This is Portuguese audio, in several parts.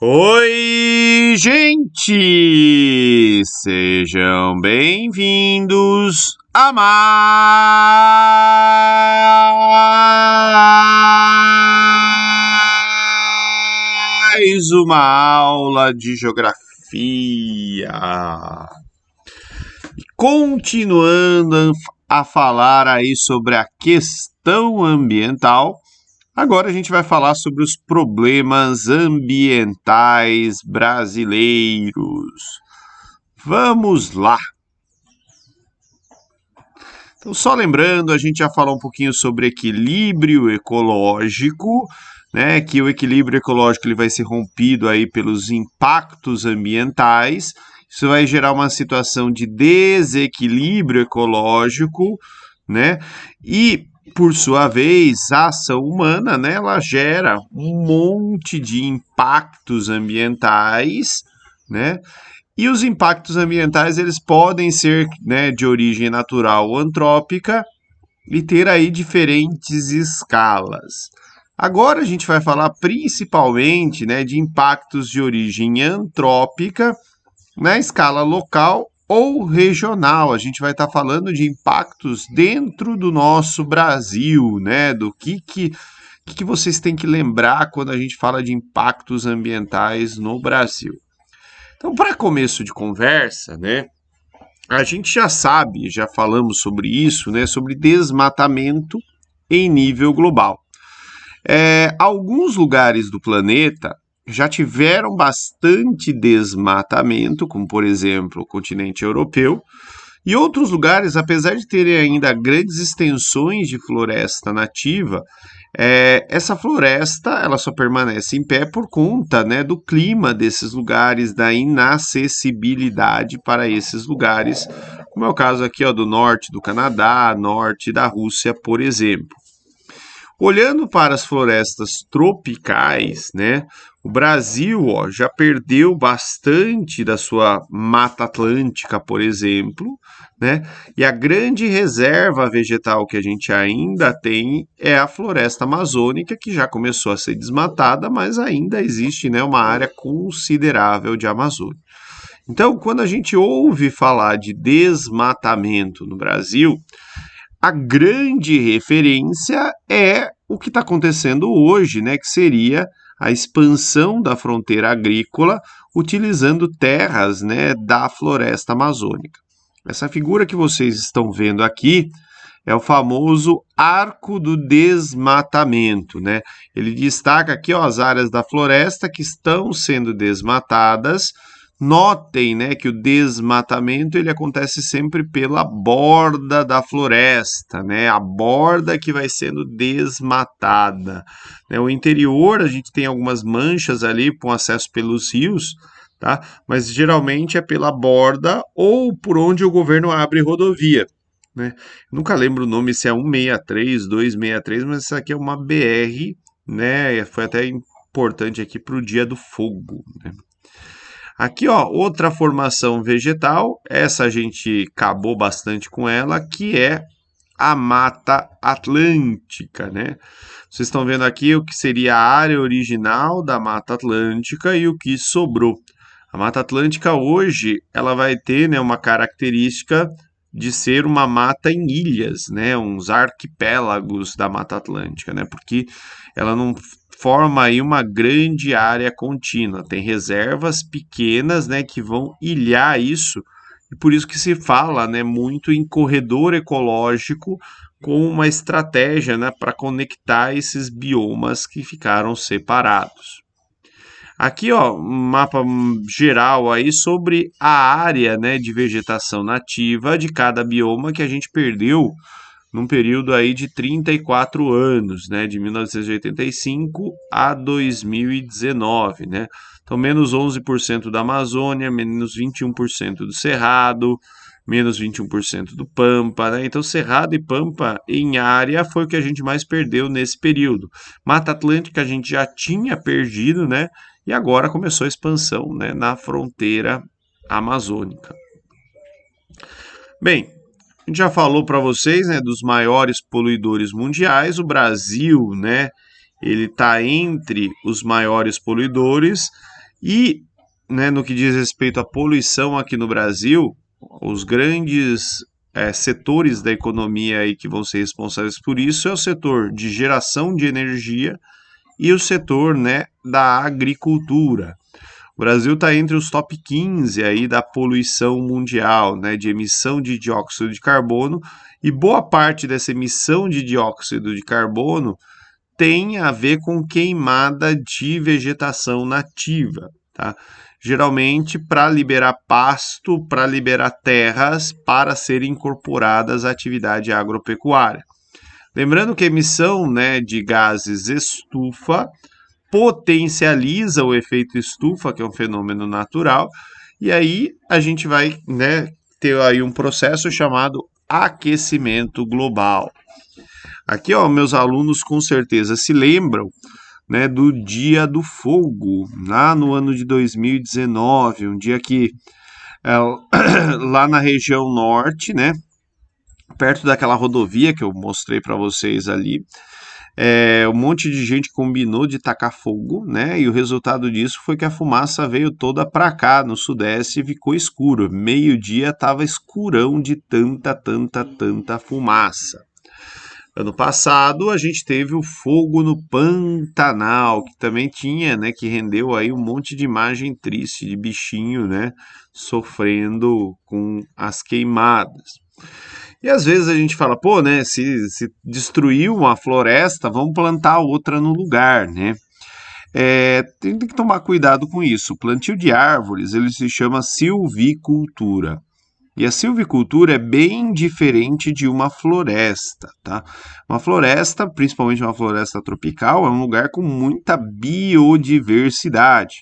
Oi, gente! Sejam bem-vindos a mais uma aula de geografia. E continuando a falar aí sobre a questão ambiental, agora a gente vai falar sobre os problemas ambientais brasileiros. Vamos lá! Então, só lembrando, a gente já falou um pouquinho sobre equilíbrio ecológico, né? Que o equilíbrio ecológico ele vai ser rompido aí pelos impactos ambientais. Isso vai gerar uma situação de desequilíbrio ecológico, né? E por sua vez, a ação humana, né, ela gera um monte de impactos ambientais, né? E os impactos ambientais, eles podem ser, né, de origem natural ou antrópica e ter aí diferentes escalas. Agora a gente vai falar principalmente, né, de impactos de origem antrópica na escala local ou regional. A gente vai estar falando de impactos dentro do nosso Brasil, né? Do que vocês têm que lembrar quando a gente fala de impactos ambientais no Brasil. Então, para começo de conversa, né? A gente já sabe, já falamos sobre isso, né? Sobre desmatamento em nível global. Alguns lugares do planeta já tiveram bastante desmatamento, como por exemplo o continente europeu, e outros lugares, apesar de terem ainda grandes extensões de floresta nativa, essa floresta ela só permanece em pé por conta, né, do clima desses lugares, da inacessibilidade para esses lugares, como é o caso aqui ó, do norte do Canadá, norte da Rússia, por exemplo. Olhando para as florestas tropicais, né, o Brasil já perdeu bastante da sua Mata Atlântica, por exemplo, né, e a grande reserva vegetal que a gente ainda tem é a floresta amazônica, que já começou a ser desmatada, mas ainda existe, né, uma área considerável de Amazônia. Então, quando a gente ouve falar de desmatamento no Brasil, a grande referência é o que está acontecendo hoje, né, que seria a expansão da fronteira agrícola utilizando terras, né, da floresta amazônica. Essa figura que vocês estão vendo aqui é o famoso arco do desmatamento, né? Ele destaca aqui ó, as áreas da floresta que estão sendo desmatadas. Notem, né, que o desmatamento ele acontece sempre pela borda da floresta, né, a borda que vai sendo desmatada. Né, o interior a gente tem algumas manchas ali com acesso pelos rios, tá? Mas geralmente é pela borda ou por onde o governo abre rodovia. Né? Nunca lembro o nome se é 163, 263, mas isso aqui é uma BR, né? Foi até importante aqui para o Dia do Fogo. Né? Aqui, ó, outra formação vegetal, essa a gente acabou bastante com ela, que é a Mata Atlântica, né? Vocês estão vendo aqui o que seria a área original da Mata Atlântica e o que sobrou. A Mata Atlântica hoje, ela vai ter, né, uma característica de ser uma mata em ilhas, né, uns arquipélagos da Mata Atlântica, né? Porque ela não forma aí uma grande área contínua. Tem reservas pequenas, né, que vão ilhar isso, e por isso que se fala, né, muito em corredor ecológico com uma estratégia, né, para conectar esses biomas que ficaram separados. Aqui, ó, um mapa geral aí sobre a área, né, de vegetação nativa de cada bioma que a gente perdeu num período aí de 34 anos, né, de 1985 a 2019, né? Então, menos 11% da Amazônia, menos 21% do Cerrado, menos 21% do Pampa, né? Então, Cerrado e Pampa em área foi o que a gente mais perdeu nesse período. Mata Atlântica a gente já tinha perdido, né? E agora começou a expansão, né, na fronteira amazônica. Bem, a gente já falou para vocês, né, dos maiores poluidores mundiais. O Brasil, né, ele está entre os maiores poluidores E, né, no que diz respeito à poluição aqui no Brasil, os grandes setores da economia aí que vão ser responsáveis por isso é o setor de geração de energia e o setor, né, da agricultura. O Brasil está entre os top 15 aí da poluição mundial, né, de emissão de dióxido de carbono, e boa parte dessa emissão de dióxido de carbono tem a ver com queimada de vegetação nativa, tá? Geralmente para liberar pasto, para liberar terras para serem incorporadas à atividade agropecuária. Lembrando que a emissão, né, de gases estufa potencializa o efeito estufa, que é um fenômeno natural, e aí a gente vai, né, ter aí um processo chamado aquecimento global. Aqui, ó, meus alunos com certeza se lembram, né, do Dia do Fogo, lá no ano de 2019, um dia que é, lá na região norte, né, perto daquela rodovia que eu mostrei para vocês ali, um monte de gente combinou de tacar fogo, né? E o resultado disso foi que a fumaça veio toda para cá, no sudeste, e ficou escuro. Meio-dia estava escurão de tanta fumaça. Ano passado a gente teve o fogo no Pantanal, que também tinha, né, que rendeu aí um monte de imagem triste de bichinho, né, sofrendo com as queimadas. E às vezes a gente fala, pô, né, se destruiu uma floresta, vamos plantar outra no lugar, né? Tem que tomar cuidado com isso. O plantio de árvores, ele se chama silvicultura. E a silvicultura é bem diferente de uma floresta, tá? Uma floresta, principalmente uma floresta tropical, é um lugar com muita biodiversidade.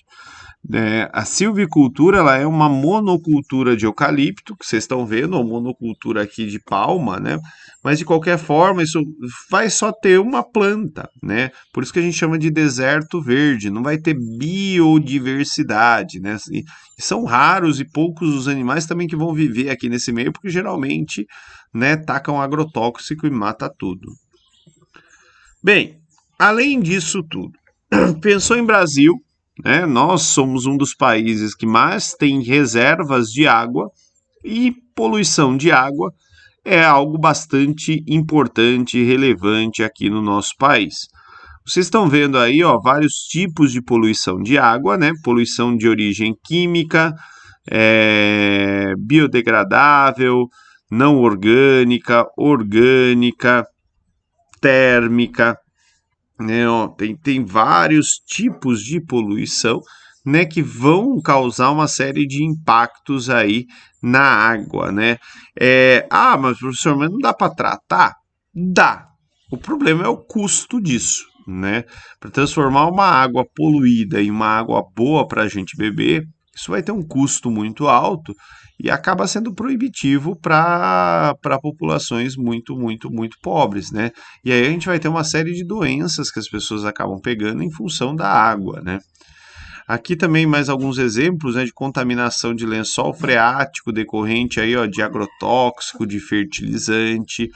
A silvicultura ela é uma monocultura de eucalipto, que vocês estão vendo, uma monocultura aqui de palma, né? Mas de qualquer forma, isso vai só ter uma planta, né? Por isso que a gente chama de deserto verde, não vai ter biodiversidade, né? E são raros e poucos os animais também que vão viver aqui nesse meio, porque geralmente, né, tacam agrotóxico e mata tudo. Bem, além disso tudo, pensou em Brasil, né? Nós somos um dos países que mais tem reservas de água e poluição de água é algo bastante importante e relevante aqui no nosso país. Vocês estão vendo aí, ó, vários tipos de poluição de água, né? Poluição de origem química, biodegradável, não orgânica, orgânica, térmica, né? Ó, tem vários tipos de poluição, né, que vão causar uma série de impactos aí na água, né? Mas professor, mas não dá para tratar? Dá. O problema é o custo disso, né? Para transformar uma água poluída em uma água boa para a gente beber, isso vai ter um custo muito alto e acaba sendo proibitivo para populações muito pobres, né? E aí a gente vai ter uma série de doenças que as pessoas acabam pegando em função da água, né? Aqui também mais alguns exemplos, né, de contaminação de lençol freático decorrente aí, ó, de agrotóxico, de fertilizante,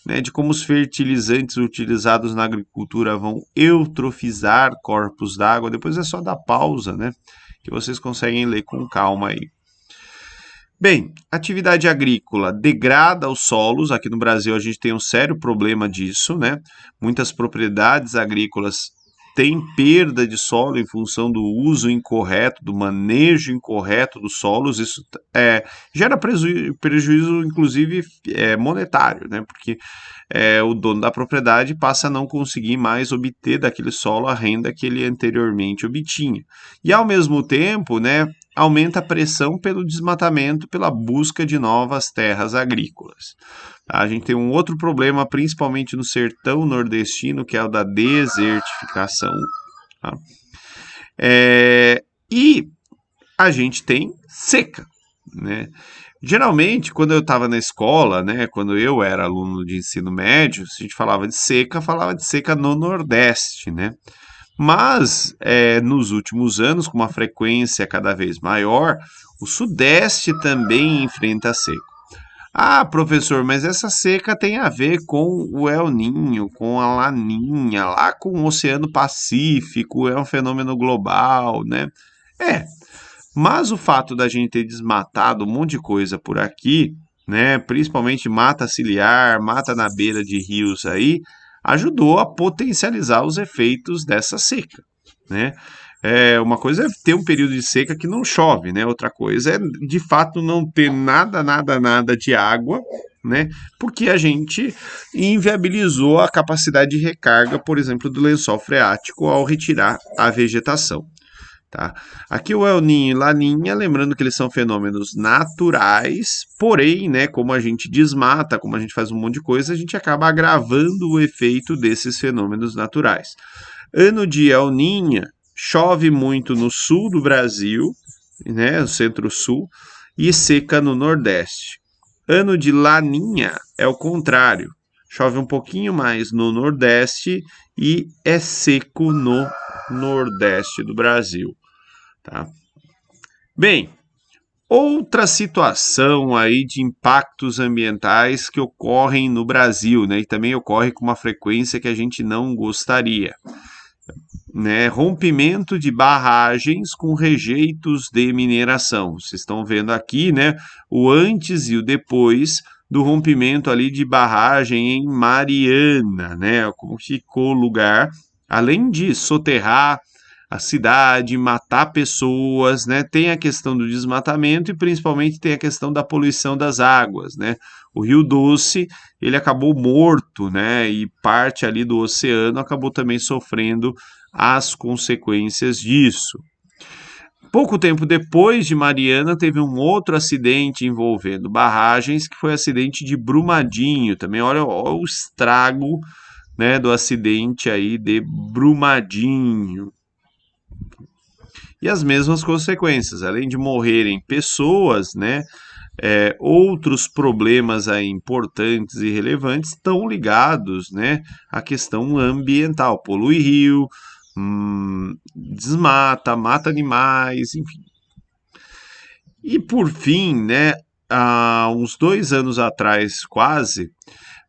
né, de como os fertilizantes utilizados na agricultura vão eutrofizar corpos d'água. Depois é só dar pausa, né, que vocês conseguem ler com calma aí. Bem, atividade agrícola degrada os solos. Aqui no Brasil a gente tem um sério problema disso, né? Muitas propriedades agrícolas têm perda de solo em função do uso incorreto, do manejo incorreto dos solos. Isso gera prejuízo, inclusive monetário, né? Porque o dono da propriedade passa a não conseguir mais obter daquele solo a renda que ele anteriormente obtinha. E ao mesmo tempo, né, aumenta a pressão pelo desmatamento, pela busca de novas terras agrícolas. A gente tem um outro problema, principalmente no sertão nordestino, que é o da desertificação. Tá? E a gente tem seca, né? Geralmente, quando eu estava na escola, né, quando eu era aluno de ensino médio, se a gente falava de seca no Nordeste, né? Mas, nos últimos anos, com uma frequência cada vez maior, o Sudeste também enfrenta seca. Ah, professor, mas essa seca tem a ver com o El Ninho, com a Laninha, lá com o Oceano Pacífico, é um fenômeno global, né? É, mas o fato da gente ter desmatado um monte de coisa por aqui, né, principalmente mata ciliar, mata na beira de rios aí, ajudou a potencializar os efeitos dessa seca, né? Uma coisa é ter um período de seca que não chove, né? Outra coisa é, de fato, não ter nada de água, né? Porque a gente inviabilizou a capacidade de recarga, por exemplo, do lençol freático ao retirar a vegetação. Tá? Aqui o El Niño e Laninha, lembrando que eles são fenômenos naturais, porém, né, como a gente desmata, como a gente faz um monte de coisa, a gente acaba agravando o efeito desses fenômenos naturais. Ano de El Niña, chove muito no sul do Brasil, né, o centro-sul, e seca no nordeste. Ano de Laninha é o contrário, chove um pouquinho mais no nordeste e é seco no nordeste do Brasil. Tá? Bem, outra situação aí de impactos ambientais que ocorrem no Brasil, né, e também ocorre com uma frequência que a gente não gostaria, né, rompimento de barragens com rejeitos de mineração. Vocês estão vendo aqui, né, o antes e o depois do rompimento ali de barragem em Mariana, né, como ficou o lugar, além de soterrar a cidade, matar pessoas, né? Tem a questão do desmatamento e principalmente tem a questão da poluição das águas, né? O Rio Doce, ele acabou morto, né? E parte ali do oceano acabou também sofrendo as consequências disso. Pouco tempo depois de Mariana, teve um outro acidente envolvendo barragens, que foi o acidente de Brumadinho. Também olha o estrago, né, do acidente aí de Brumadinho. E as mesmas consequências, além de morrerem pessoas, né, outros problemas aí importantes e relevantes estão ligados, né, à questão ambiental. Polui rio, desmata, mata animais, enfim. E por fim, né, há uns 2 anos atrás, quase,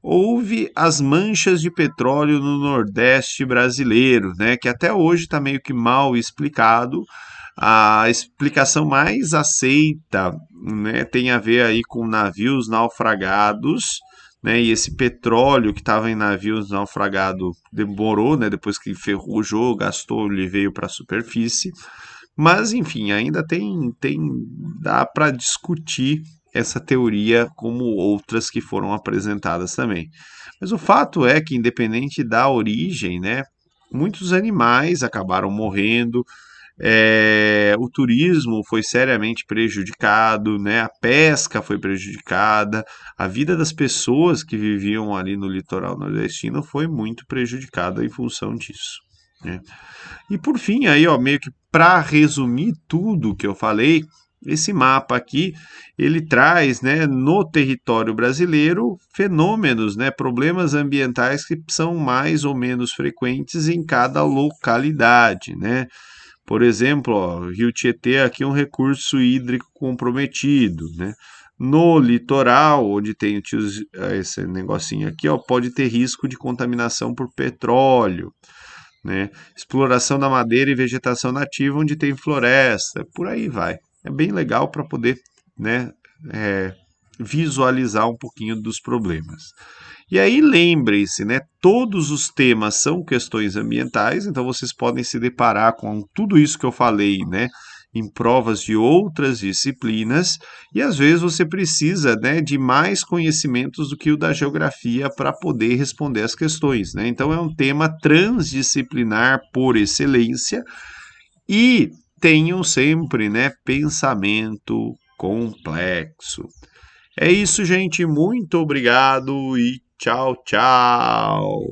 houve as manchas de petróleo no Nordeste brasileiro, né, que até hoje está meio que mal explicado. A explicação mais aceita, né, tem a ver aí com navios naufragados, né, e esse petróleo que estava em navios naufragados demorou, né, depois que enferrujou, gastou, ele veio para a superfície. Mas, enfim, ainda dá para discutir essa teoria como outras que foram apresentadas também. Mas o fato é que, independente da origem, né, muitos animais acabaram morrendo, o turismo foi seriamente prejudicado, né, a pesca foi prejudicada, a vida das pessoas que viviam ali no litoral nordestino foi muito prejudicada em função disso, né? E por fim, aí, ó, meio que para resumir tudo que eu falei, esse mapa aqui, ele traz, né, no território brasileiro fenômenos, né, problemas ambientais que são mais ou menos frequentes em cada localidade, né? Por exemplo, ó, Rio Tietê aqui é um recurso hídrico comprometido, né? No litoral, onde tem esse negocinho aqui, ó, pode ter risco de contaminação por petróleo, né? Exploração da madeira e vegetação nativa onde tem floresta, por aí vai. É bem legal para poder, né, visualizar um pouquinho dos problemas. E aí lembrem-se, né, todos os temas são questões ambientais, então vocês podem se deparar com tudo isso que eu falei, né, em provas de outras disciplinas, e às vezes você precisa, né, de mais conhecimentos do que o da geografia para poder responder as questões, né? Então é um tema transdisciplinar por excelência e tenham sempre, né, pensamento complexo. É isso, gente. Muito obrigado e tchau, tchau.